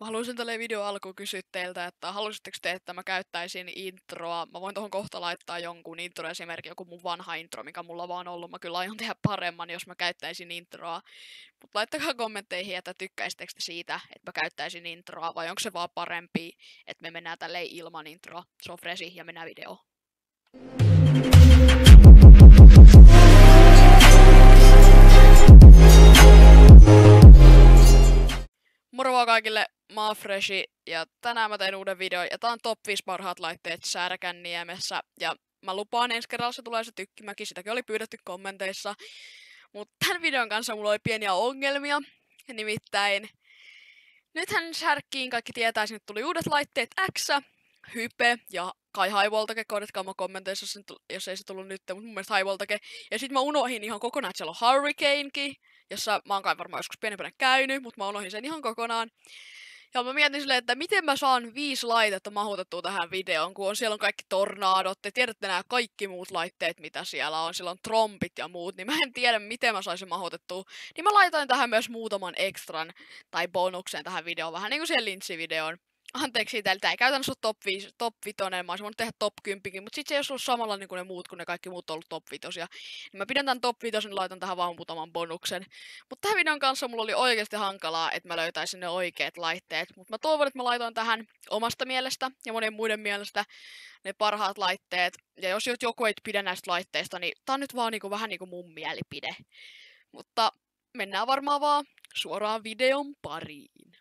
Mä haluaisin tälle video alkuun kysyä teiltä, että haluaisitteko te, että mä käyttäisin introa? Mä voin tuohon kohta laittaa jonkun intro-esimerkin, joku mun vanha intro, mikä mulla vaan on ollut. Mä kyllä aion tehdä paremman, jos mä käyttäisin introa. Mutta laittakaa kommentteihin, että tykkäisittekö te siitä, että mä käyttäisin introa, vai onko se vaan parempi, että me mennään tälleen ilman introa. Se on freshi ja mennään videoon. Moro vaan kaikille, mä oon Freshi ja tänään mä teen uuden videon ja tää on top 5 parhaat laitteet Särkänniemessä ja mä lupaan ensi kerralla se tulee se tykkimäki, sitäkin oli pyydetty kommenteissa. Mutta tämän videon kanssa mulla oli pieniä ongelmia, nimittäin nythän Särkkiin kaikki tietää, että tuli uudet laitteet X, Hype ja kai Haivoltake, kohdatkaa mä kommenteissa, jos ei se tullut nyt, mutta mun mielestä Haivoltake. Ja sit mä unohdin ihan kokonaan, että siellä on Hurricanekin, jossa mä oon kai varmaan joskus pienempänä käynyt, mutta mä unohdin sen ihan kokonaan. Ja mä mietin silleen, että miten mä saan 5 laitetta mahutettua tähän videoon, kun siellä on kaikki tornaadot, te tiedätte nämä kaikki muut laitteet, mitä siellä on, siellä on trompit ja muut, niin mä en tiedä, miten mä saisin mahutettua. Niin mä laitoin tähän myös muutaman ekstran tai bonuksen tähän videoon, vähän niinku siihen linssivideoon. Anteeksi teiltä, ei käytännössä ole top 5, mä olisin voinut tehdä top 10, mutta sit se ei olisi ollut samalla niin kuin ne muut, kun ne kaikki muut on ollut top 5. Niin mä pidän tän top 5, niin laitan tähän vaan muutaman bonuksen. Mutta tämän videon kanssa mulla oli oikeasti hankalaa, että mä löytäisin ne oikeat laitteet. Mutta mä toivon, että mä laitoin tähän omasta mielestä ja monien muiden mielestä ne parhaat laitteet. Ja jos joku ei pidä näistä laitteista, niin tää on nyt vaan niinku, vähän niinku mun mielipide. Mutta mennään varmaan vaan suoraan videon pariin.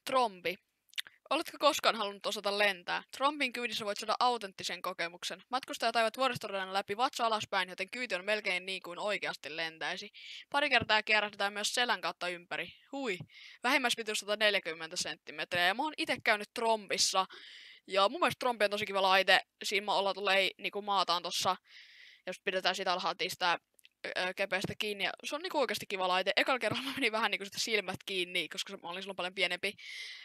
Trombi. Oletko koskaan halunnut osata lentää? Trombin kyydissä voit saada autenttisen kokemuksen. Matkustajat ajavat vuoristoradan läpi vatsa alaspäin, joten kyyti on melkein niin kuin oikeasti lentäisi. Pari kertaa kierrätetään myös selän kautta ympäri. Hui. Vähimmäispituus 140 senttimetriä. Ja mä oon itse käynyt Trombissa. Ja mun mielestä Trombi on tosi kiva laite. Siinä olla tulee niinku maataan tossa, jos pidetään sitä alhaalta sitä kepeästä kiinni. Ja se on niinku oikeasti kiva laite. Ekalla kerralla mä menin vähän niinku sitä silmät kiinni, koska mä olin silloin paljon pienempi.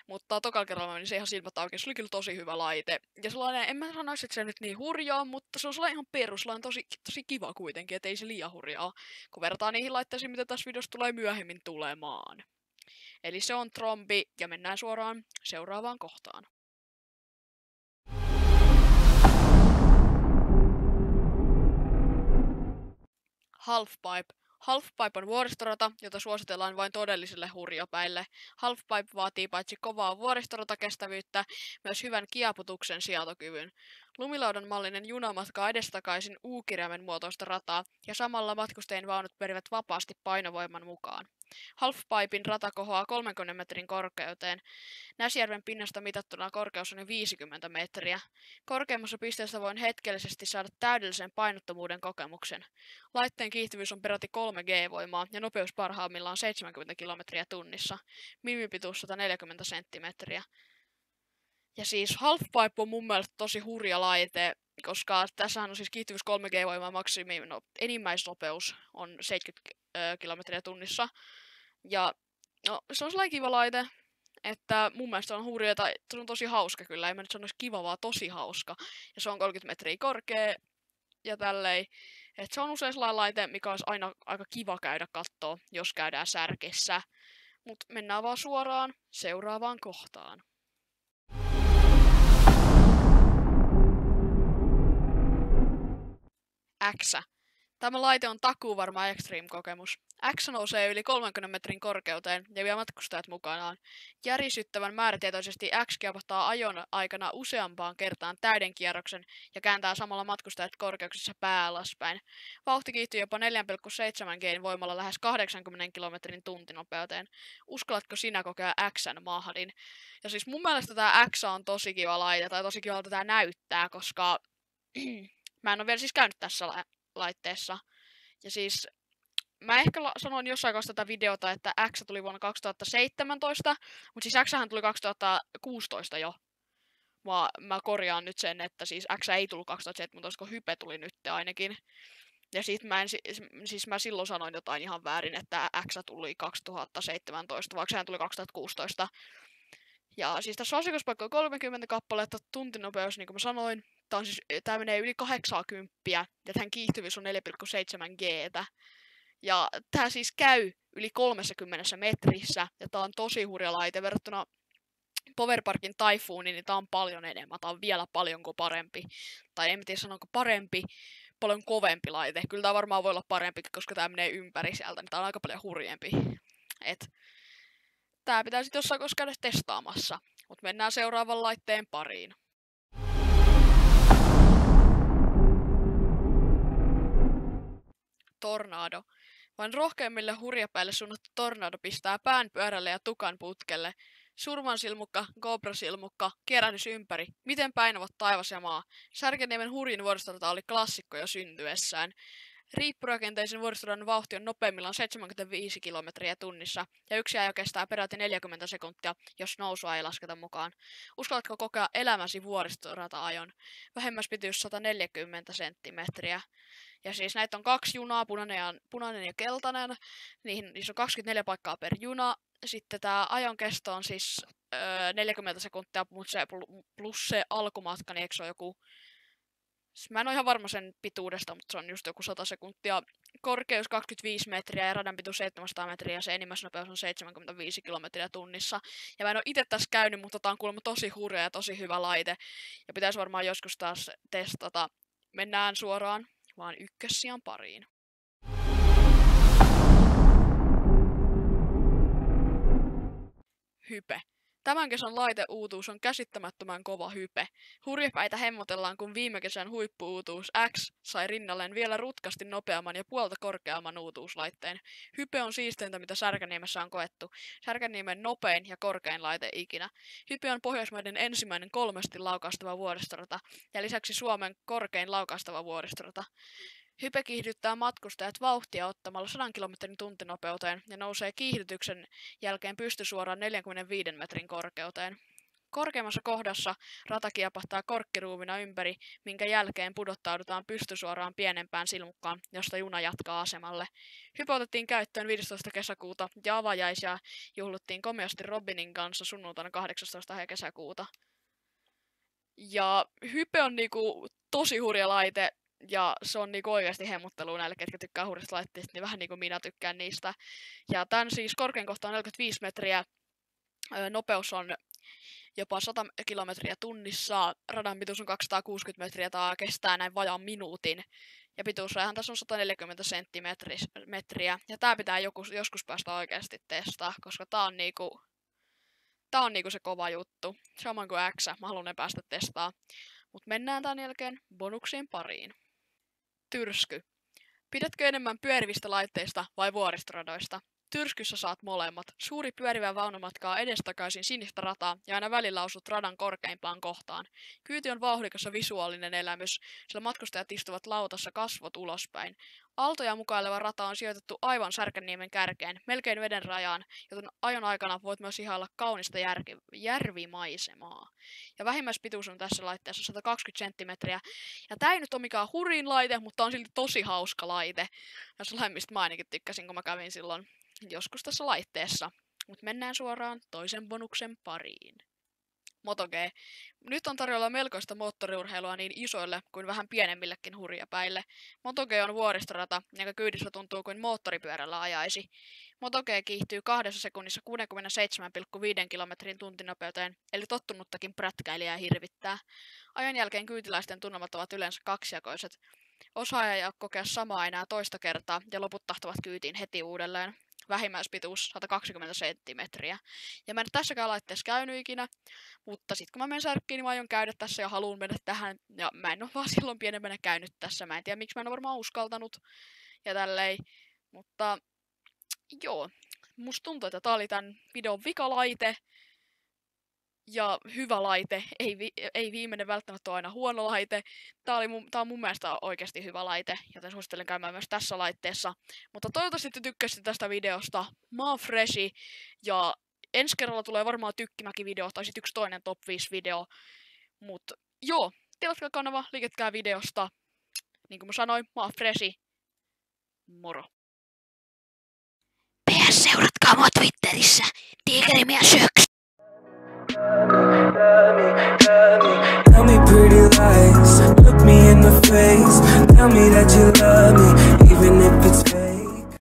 Mutta tokalla kerralla mä menin se ihan silmät auki. Se oli kyllä tosi hyvä laite. Ja sellainen, en mä sanoisi, että se nyt niin hurjaa, mutta se on sellainen ihan perus, sellainen tosi kiva kuitenkin, että ei se liian hurjaa, kun vertaa niihin laitteisiin, mitä tässä videossa tulee myöhemmin tulemaan. Eli se on Trombi, ja mennään suoraan seuraavaan kohtaan. Halfpipe. Halfpipe on vuoristorata, jota suositellaan vain todellisille hurjapäille. Halfpipe vaatii paitsi kovaa vuoristoratakestävyyttä, myös hyvän kiaputuksen sietokyvyn. Lumilaudan mallinen juna matkaa edestakaisin U-kirjaimen muotoista rataa, ja samalla matkustajien vaunut perivät vapaasti painovoiman mukaan. Halfpipen rata kohoaa 30 metrin korkeuteen. Näsijärven pinnasta mitattuna korkeus on 50 metriä. Korkeimmassa pisteessä voin hetkellisesti saada täydellisen painottomuuden kokemuksen. Laitteen kiihtyvyys on peräti 3 G-voimaa ja nopeus parhaimmillaan 70 kilometriä tunnissa. Minimipituus 140 senttimetriä. Ja siis Halfpipe on mun mielestä tosi hurja laite, koska tässähän on siis kiihtyvyys 3 G-voimaa enimmäisnopeus on 70 kilometriä tunnissa. Ja no, se on sellainen kiva laite, että mun mielestä se on hurja, tai se on tosi hauska kyllä, ei mä nyt sanoisi kiva, vaan tosi hauska. Ja se on 30 metriä korkea ja tälleen. Että se on usein sellainen laite, mikä olisi aina aika kiva käydä kattoo, jos käydään Särkessä. Mut mennään vaan suoraan seuraavaan kohtaan. X. Tämä laite on takuuvarma extreme-kokemus. X nousee yli 30 metrin korkeuteen ja vie matkustajat mukanaan. Järisyttävän määrätietoisesti X kiepahtaa ajon aikana useampaan kertaan täyden kierroksen ja kääntää samalla matkustajat korkeuksissa pää alaspäin. Vauhti kiihtyy jopa 4,7 G:n voimalla lähes 80 kilometrin tuntinopeuteen. Uskallatko sinä kokea X:n mahdin? Ja siis mun mielestä tää X on tosi kiva laite, tai tosi kivalta tää näyttää, koska mä en ole vielä siis käynyt tässä laitteessa. Ja siis mä ehkä sanoin jossain kohtaa tätä videota, että X tuli vuonna 2017, mutta siis X tuli 2016 jo. Mä korjaan nyt sen, että siis X ei tullut 2017, kun Hype tuli nyt ainakin. Ja siis mä silloin sanoin jotain ihan väärin, että X tuli 2017, vaikka sehän tuli 2016. Ja siis tässä asiakaspaikka on 30 kappaletta, tuntinopeus, niin kuin mä sanoin. Tää menee yli 80 ja tämän kiihtyvyys on 4,7 G:tä. Ja tää siis käy yli 30 metrissä ja tää on tosi hurja laite verrattuna Powerparkin Typhooniin, niin tää on paljon enemmän. Tää on vielä paljon parempi. Tai en tiedä sanoinko parempi, paljon kovempi laite. Kyllä tää varmaan voi olla parempi, koska tää menee ympäri sieltä, niin tää on aika paljon hurjempi. Tää pitää sitten jossain koska käydä testaamassa. Mut mennään seuraavan laitteen pariin. Tornado. Vain rohkeimmille hurjapäille suunnattu tornado pistää pään pyörälle ja tukan putkelle. Surmansilmukka, kobrasilmukka, kierähdys ympäri. Miten päin ovat taivas ja maa? Särkänniemen hurjin vuoristorata oli klassikko jo syntyessään. Riippurakenteisen vuoristoradan vauhti on nopeimmillaan 75 kilometriä tunnissa, ja yksi ajo kestää peräti 40 sekuntia, jos nousua ei lasketa mukaan. Uskallatko kokea elämäsi vuoristorata-ajon? Vähimmäispituus 140 senttimetriä. Ja siis näitä on 2 junaa, punainen ja keltainen. Niissä on 24 paikkaa per juna. Sitten tää ajon kesto on siis 40 sekuntia, plus se alkumatka, niin eikö se ole joku... Mä en ole ihan varma sen pituudesta, mutta se on just joku 100 sekuntia. Korkeus 25 metriä ja radan pituus 700 metriä ja se enimmäisnopeus on 75 kilometriä tunnissa. Ja mä en ole itse tässä käynyt, mutta tää on kuulemma tosi hurja ja tosi hyvä laite. Ja pitäisi varmaan joskus taas testata. Mennään suoraan vaan ykkössijan pariin. Hype. Tämän kesän laiteuutuus on käsittämättömän kova hype. Hurjapäitä hemmotellaan, kun viime kesän huippuutuus X sai rinnalleen vielä rutkasti nopeamman ja puolta korkeamman uutuuslaitteen. Hype on siisteintä, mitä Särkänniemessä on koettu. Särkänniemen nopein ja korkein laite ikinä. Hype on Pohjoismaiden ensimmäinen 3 laukaistava vuoristorata ja lisäksi Suomen korkein laukaistava vuoristorata. Hype kiihdyttää matkustajat vauhtia ottamalla 100 kilometrin tuntinopeuteen ja nousee kiihdytyksen jälkeen pystysuoraan 45 metrin korkeuteen. Korkeimmassa kohdassa rata kiepahtaa korkkiruuvina ympäri, minkä jälkeen pudottaudutaan pystysuoraan pienempään silmukkaan, josta juna jatkaa asemalle. Hype otettiin käyttöön 15. kesäkuuta ja avajaisia juhluttiin komeasti Robinin kanssa sunnuntaina 18. kesäkuuta. Ja Hype on tosi hurja laite. Ja se on oikeasti hemmottelua näille, ketkä tykkää hurjista laitteista, niin vähän niin kuin minä tykkään niistä. Ja tän siis korkein kohta on 45 metriä, nopeus on jopa 100 kilometriä tunnissa, radan pituus on 260 metriä, tämä kestää näin vajaan minuutin. Ja pituusrajahan tässä on 140 senttimetriä, ja tää pitää joskus päästä oikeasti testaa, koska tää on se kova juttu. Samoin kuin X, mä haluan ne päästä testaa. Mut mennään tämän jälkeen bonuksien pariin. Tyrsky. Pidätkö enemmän pyörivistä laitteista vai vuoristoradoista? Tyrskyssä saat molemmat. Suuri pyörivä vaunu matkaa edestakaisin sinistä rataa ja aina välillä osut radan korkeimpaan kohtaan. Kyyti on vauhdikas ja visuaalinen elämys, sillä matkustajat istuvat lautassa kasvot ulospäin. Aaltoja mukaileva rata on sijoitettu aivan Särkänniemen kärkeen, melkein veden rajaan, joten ajon aikana voit myös ihailla kaunista järvimaisemaa. Ja vähimmäispituus on tässä laitteessa 120 senttimetriä. Ja tää ei nyt ole mikään hurjin laite, mutta on silti tosi hauska laite. Ja sellainen, mistä mä ainakin tykkäsin, kun mä kävin silloin joskus tässä laitteessa. Mutta mennään suoraan toisen bonuksen pariin. MotoG. Nyt on tarjolla melkoista moottoriurheilua niin isoille kuin vähän pienemmillekin hurjapäille. MotoG on vuoristorata, jonka kyydissä tuntuu kuin moottoripyörällä ajaisi. MotoG kiihtyy 2 sekunnissa 67,5 kilometrin tuntinopeuteen, eli tottunuttakin prätkäilijää hirvittää. Ajan jälkeen kyytiläisten tunnelmat ovat yleensä kaksijakoiset. Osa ei kokea samaa enää toista kertaa, ja loput tahtovat kyytiin heti uudelleen. Vähimmäispituus 120 senttimetriä. Ja mä en tässäkään laitteessa käynyt ikinä, mutta sit kun mä menen Särkkiin, niin mä aion käydä tässä ja haluan mennä tähän. Ja mä en ole vaan silloin pienemmänä käynyt tässä. Mä en tiedä miksi mä en ole varmaan uskaltanut ja tälleen. Mutta joo, musta tuntuu, että tää oli tän videon vikalaite. Ja hyvä laite, ei viimeinen välttämättä ole aina huono laite. Tää on mun mielestä oikeasti hyvä laite, joten suosittelen käymään myös tässä laitteessa. Mutta toivottavasti te tykkäsitte tästä videosta. Mä oon Freshi, ja ensi kerralla tulee varmaan Tykkimäki-video, tai sit yksi toinen top 5 video. Mut joo, tilatkaa kanava, liiketkää videosta. Niin kuin mä sanoin, mä oon Freshi. Moro. PS seuratkaa mua Twitterissä, Tigerimies 1. Tell me pretty lies. Look me in the face, tell me that you love me, even